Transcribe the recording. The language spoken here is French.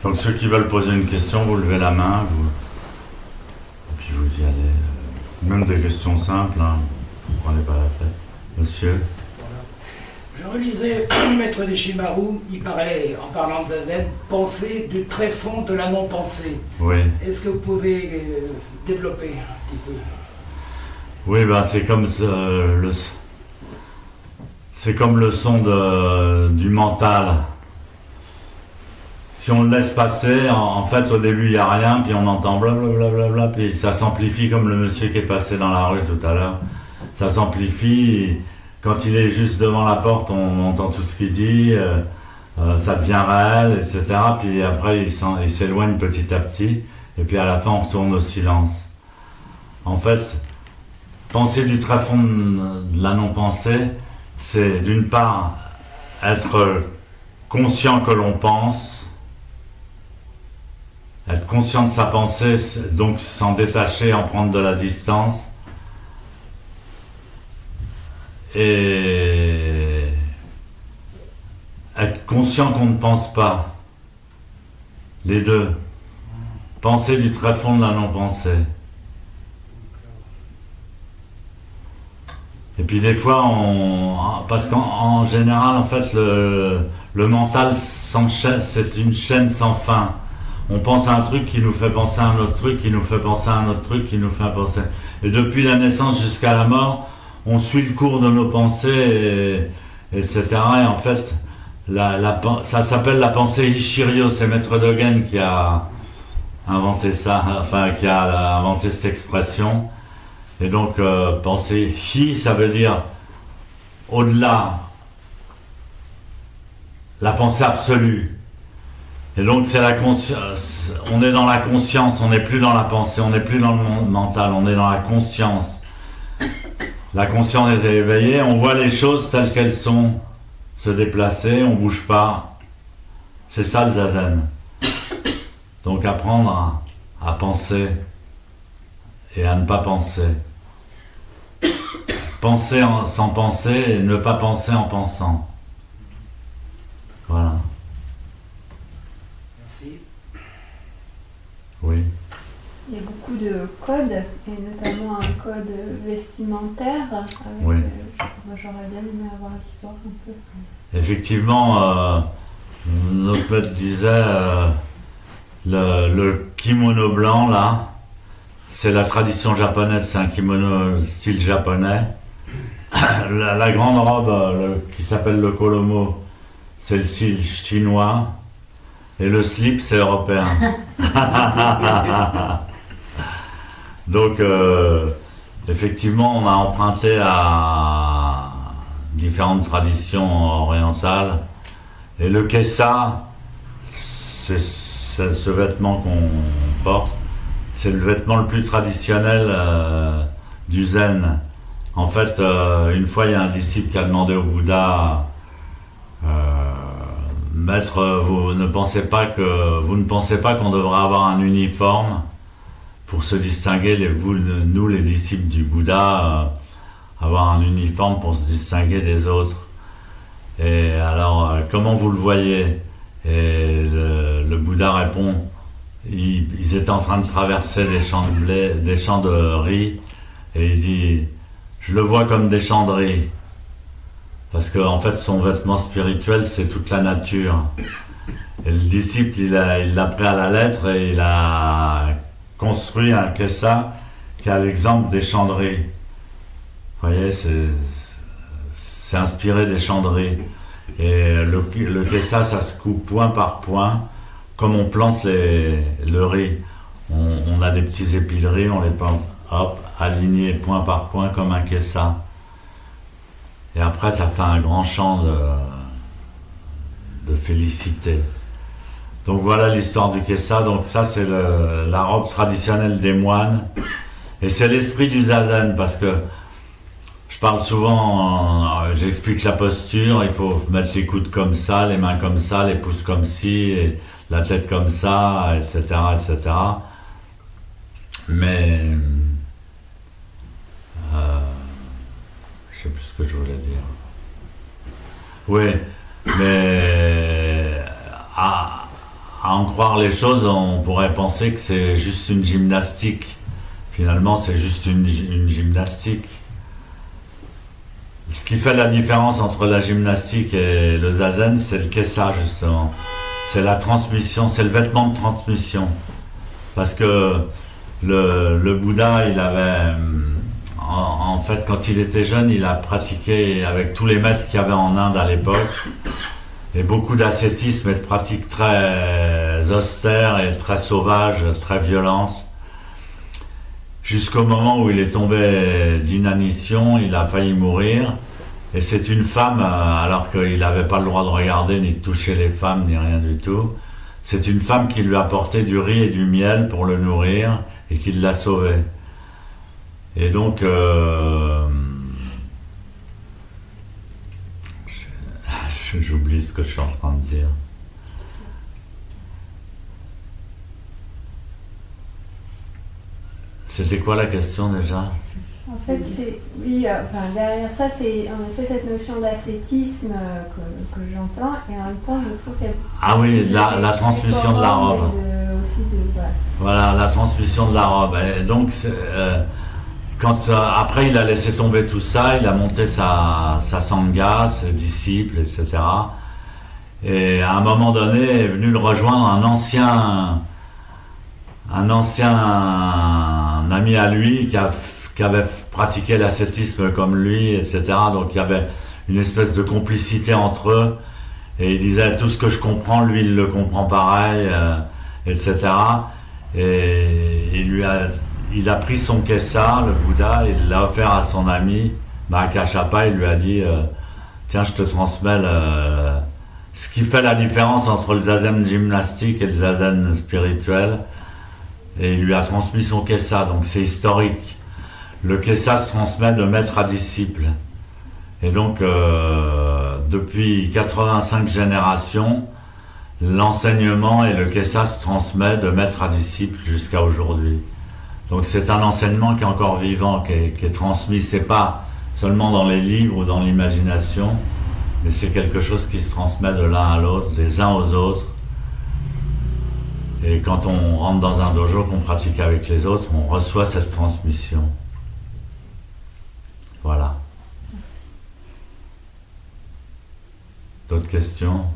Donc ceux qui veulent poser une question, vous levez la main, et puis vous y allez. Même des questions simples, hein. Vous ne prenez pas la tête. Monsieur? Je relisais Maître Deshimaru, il parlait, en parlant de Zazen, penser du tréfonds de la non-pensée. Oui. Est-ce que vous pouvez développer un petit peu? Oui, ben c'est comme c'est comme le son du mental. Si on le laisse passer, en fait au début il n'y a rien, puis on entend blablabla, puis ça s'amplifie comme le monsieur qui est passé dans la rue tout à l'heure. Ça s'amplifie, quand il est juste devant la porte, on entend tout ce qu'il dit, ça devient réel, etc. Puis après il s'éloigne petit à petit, et puis à la fin on retourne au silence. En fait, penser du tréfonds de la non-pensée, c'est d'une part être conscient que l'on pense, être conscient de sa pensée, donc s'en détacher, en prendre de la distance, et être conscient qu'on ne pense pas. Les deux. Penser du tréfonds de la non-pensée. Et puis des fois, parce qu'en général, en fait, le mental s'enchaîne, c'est une chaîne sans fin. On pense à un truc qui nous fait penser à un autre truc, qui nous fait penser à un autre truc, qui nous fait penser. Et depuis la naissance jusqu'à la mort, on suit le cours de nos pensées, etc. Et en fait, ça s'appelle la pensée Ichiryo. C'est Maître Dogen qui a inventé ça, enfin qui a inventé cette expression. Et donc, penser hi, ça veut dire au-delà, la pensée absolue. Et donc, c'est la conscience. On est dans la conscience, on n'est plus dans la pensée, on n'est plus dans le mental, on est dans la conscience. La conscience est éveillée, on voit les choses telles qu'elles sont, se déplacer, on bouge pas. C'est ça le zazen. Donc, apprendre à penser et à ne pas penser. Penser sans penser et ne pas penser en pensant. Voilà. Merci. Oui. Il y a beaucoup de codes, et notamment un code vestimentaire. Avec, Oui. Moi, j'aurais bien aimé avoir l'histoire un peu. Effectivement, notre maître disait le kimono blanc là, c'est la tradition japonaise, c'est un kimono style japonais. La grande robe qui s'appelle le kolomo, c'est le style chinois. Et le slip, c'est européen. Donc, effectivement, on a emprunté à différentes traditions orientales. Et le kessa, c'est ce vêtement qu'on porte. C'est le vêtement le plus traditionnel du zen. En fait, une fois, il y a un disciple qui a demandé au Bouddha, Maître, vous ne pensez pas qu'on devrait avoir un uniforme pour se distinguer, nous les disciples du Bouddha, avoir un uniforme pour se distinguer des autres. Et alors, comment vous le voyez? Et le Bouddha répond, ils étaient en train de traverser des champs de blé, des champs de riz, et il dit, je le vois comme des champs de riz. Parce que en fait, son vêtement spirituel, c'est toute la nature. Et le disciple, il l'a pris à la lettre et il a construit un kessa qui a l'exemple des champs de riz. Vous voyez, c'est inspiré des champs de riz. Et le kessa, ça se coupe point par point, comme on plante le riz. On a des petits épis de riz, on les plante, hop, alignés point par point comme un kessa. Et après, ça fait un grand champ de félicité. Donc voilà l'histoire du kessa. Donc ça, c'est la robe traditionnelle des moines. Et c'est l'esprit du zazen, parce que je parle souvent, j'explique la posture, il faut mettre les coudes comme ça, les mains comme ça, les pouces comme ci, et la tête comme ça, etc., etc. Mais... je sais plus ce que je voulais dire. Oui, mais à en croire les choses, on pourrait penser que c'est juste une gymnastique. Finalement, c'est juste une gymnastique. Ce qui fait la différence entre la gymnastique et le zazen, c'est le kessa, justement. C'est la transmission, c'est le vêtement de transmission. Parce que le Bouddha, il avait... En fait, quand il était jeune, il a pratiqué avec tous les maîtres qu'il y avait en Inde à l'époque. Et beaucoup d'ascétisme et de pratiques très austères et très sauvages, très violentes. Jusqu'au moment où il est tombé d'inanition, il a failli mourir. Et c'est une femme, alors qu'il n'avait pas le droit de regarder ni de toucher les femmes, ni rien du tout. C'est une femme qui lui a apporté du riz et du miel pour le nourrir et qui l'a sauvé. Et donc, j'oublie ce que je suis en train de dire. C'était quoi la question déjà? En fait, oui, derrière ça, c'est en effet cette notion d'ascétisme que j'entends, et en même temps, je trouve qu'elle... Ah oui, la transmission de la robe. Voilà, la transmission de la robe. Et donc, après il a laissé tomber tout ça, il a monté sa sangha, ses disciples, etc. Et à un moment donné est venu le rejoindre un ancien ami à lui qui avait pratiqué l'ascétisme comme lui, etc. Donc il y avait une espèce de complicité entre eux. Et il disait tout ce que je comprends, lui il le comprend pareil, etc. Et il a pris son kessa, le Bouddha, il l'a offert à son ami Mahakashapa, il lui a dit tiens, je te transmets ce qui fait la différence entre le zazen gymnastique et le zazen spirituel. Et il lui a transmis son kessa, donc c'est historique. Le kessa se transmet de maître à disciple. Et donc, depuis 85 générations, l'enseignement et le kessa se transmet de maître à disciple jusqu'à aujourd'hui. Donc c'est un enseignement qui est encore vivant, qui est transmis. C'est pas seulement dans les livres ou dans l'imagination, mais c'est quelque chose qui se transmet de l'un à l'autre, des uns aux autres. Et quand on rentre dans un dojo, qu'on pratique avec les autres, on reçoit cette transmission. Voilà. D'autres questions ?